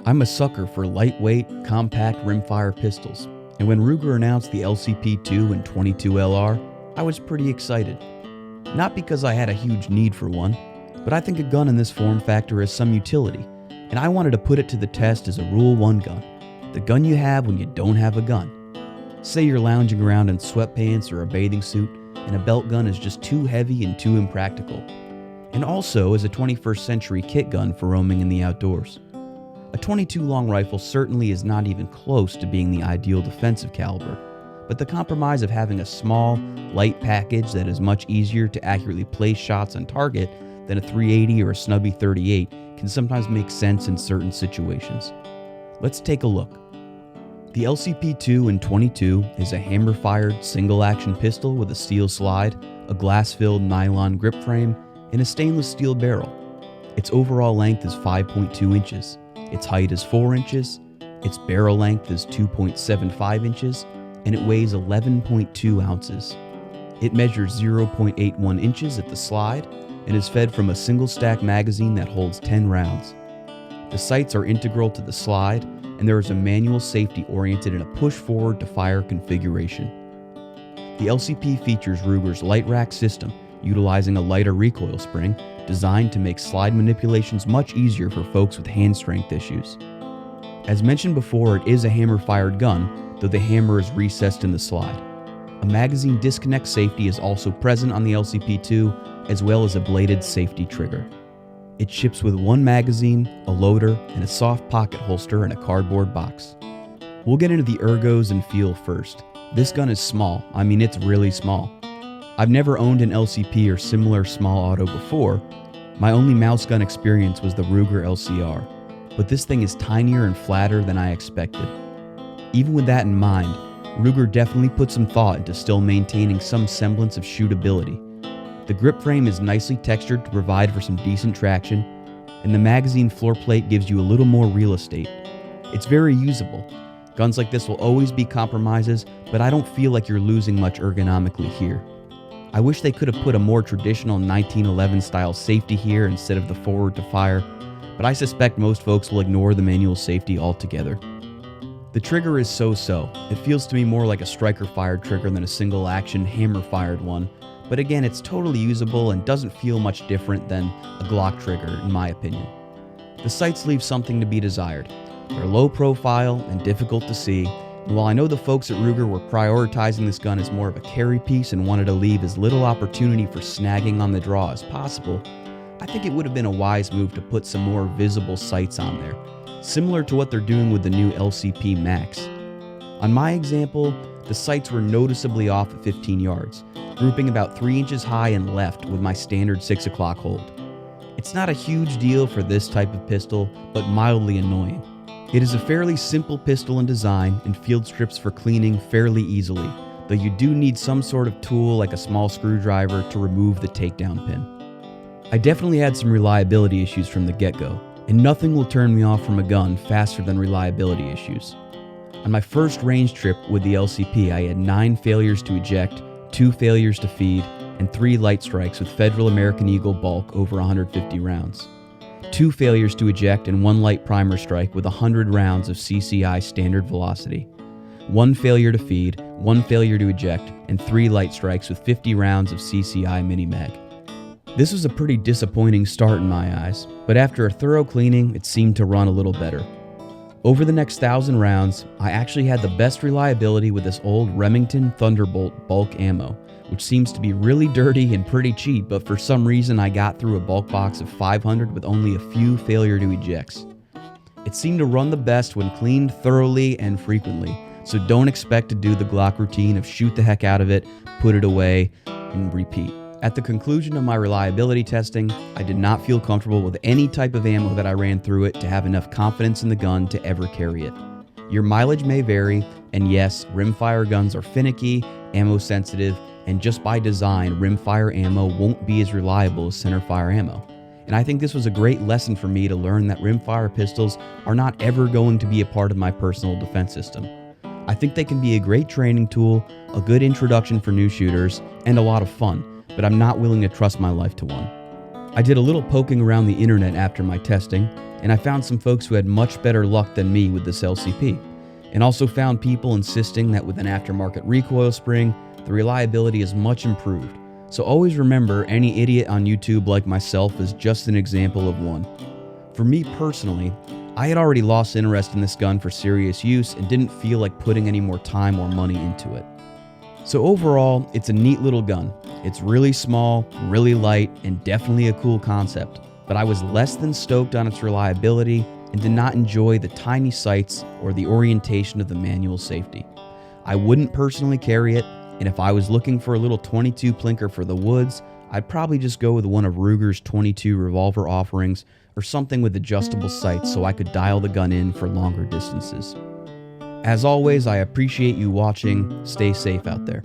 I'm a sucker for lightweight, compact rimfire pistols, and when Ruger announced the LCP2 and 22LR, I was pretty excited. Not because I had a huge need for one, but I think a gun in this form factor has some utility, and I wanted to put it to the test as a Rule 1 gun, the gun you have when you don't have a gun. Say you're lounging around in sweatpants or a bathing suit, and a belt gun is just too heavy and too impractical, and also as a 21st century kit gun for roaming in the outdoors. A 22 long rifle certainly is not even close to being the ideal defensive caliber, but the compromise of having a small, light package that is much easier to accurately place shots on target than a 380 or a snubby 38 can sometimes make sense in certain situations. Let's take a look. The LCP2 and 22 is a hammer-fired single-action pistol with a steel slide, a glass-filled nylon grip frame, and a stainless steel barrel. Its overall length is 5.2 inches. Its height is 4 inches, its barrel length is 2.75 inches, and it weighs 11.2 ounces. It measures 0.81 inches at the slide and is fed from a single-stack magazine that holds 10 rounds. The sights are integral to the slide, and there is a manual safety oriented in a push-forward to fire configuration. The LCP features Ruger's Light Rack system, utilizing a lighter recoil spring designed to make slide manipulations much easier for folks with hand strength issues. As mentioned before, it is a hammer-fired gun, though the hammer is recessed in the slide. A magazine disconnect safety is also present on the LCP2, as well as a bladed safety trigger. It ships with one magazine, a loader, and a soft pocket holster in a cardboard box. We'll get into the ergos and feel first. This gun is small. I mean, it's really small. I've never owned an LCP or similar small auto before. My only mouse gun experience was the Ruger LCR, but this thing is tinier and flatter than I expected. Even with that in mind, Ruger definitely put some thought into still maintaining some semblance of shootability. The grip frame is nicely textured to provide for some decent traction, and the magazine floor plate gives you a little more real estate. It's very usable. Guns like this will always be compromises, but I don't feel like you're losing much ergonomically here. I wish they could have put a more traditional 1911 style safety here instead of the forward to fire, but I suspect most folks will ignore the manual safety altogether. The trigger is so-so. It feels to me more like a striker-fired trigger than a single-action hammer-fired one, but again, it's totally usable and doesn't feel much different than a Glock trigger, in my opinion. The sights leave something to be desired. They're low profile and difficult to see, and while I know the folks at Ruger were prioritizing this gun as more of a carry piece and wanted to leave as little opportunity for snagging on the draw as possible, I think it would have been a wise move to put some more visible sights on there, similar to what they're doing with the new LCP Max. On my example, the sights were noticeably off at 15 yards, grouping about 3 inches high and left with my standard 6 o'clock hold. It's not a huge deal for this type of pistol, but mildly annoying. It is a fairly simple pistol in design and field strips for cleaning fairly easily, though you do need some sort of tool like a small screwdriver to remove the takedown pin. I definitely had some reliability issues from the get-go, and nothing will turn me off from a gun faster than reliability issues. On my first range trip with the LCP, I had 9 failures to eject, 2 failures to feed, and 3 light strikes with Federal American Eagle bulk over 150 rounds. 2 failures to eject and 1 light primer strike with 100 rounds of CCI standard velocity. 1 failure to feed, 1 failure to eject, and 3 light strikes with 50 rounds of CCI mini-mag. This was a pretty disappointing start in my eyes, but after a thorough cleaning, it seemed to run a little better. Over the next 1,000 rounds, I actually had the best reliability with this old Remington Thunderbolt bulk ammo, which seems to be really dirty and pretty cheap, but for some reason I got through a bulk box of 500 with only a few failure to ejects. It seemed to run the best when cleaned thoroughly and frequently, so don't expect to do the Glock routine of shoot the heck out of it, put it away, and repeat. At the conclusion of my reliability testing, I did not feel comfortable with any type of ammo that I ran through it to have enough confidence in the gun to ever carry it. Your mileage may vary, and yes, rimfire guns are finicky, ammo sensitive, and just by design, rimfire ammo won't be as reliable as centerfire ammo. And I think this was a great lesson for me to learn that rimfire pistols are not ever going to be a part of my personal defense system. I think they can be a great training tool, a good introduction for new shooters, and a lot of fun, but I'm not willing to trust my life to one. I did a little poking around the internet after my testing, and I found some folks who had much better luck than me with this LCP, and also found people insisting that with an aftermarket recoil spring, the reliability is much improved. So always remember, any idiot on YouTube like myself is just an example of one. For me personally, I had already lost interest in this gun for serious use and didn't feel like putting any more time or money into it. So overall, it's a neat little gun. It's really small, really light, and definitely a cool concept, but I was less than stoked on its reliability and did not enjoy the tiny sights or the orientation of the manual safety. I wouldn't personally carry it, and if I was looking for a little 22 plinker for the woods, I'd probably just go with one of Ruger's 22 revolver offerings or something with adjustable sights so I could dial the gun in for longer distances. As always, I appreciate you watching. Stay safe out there.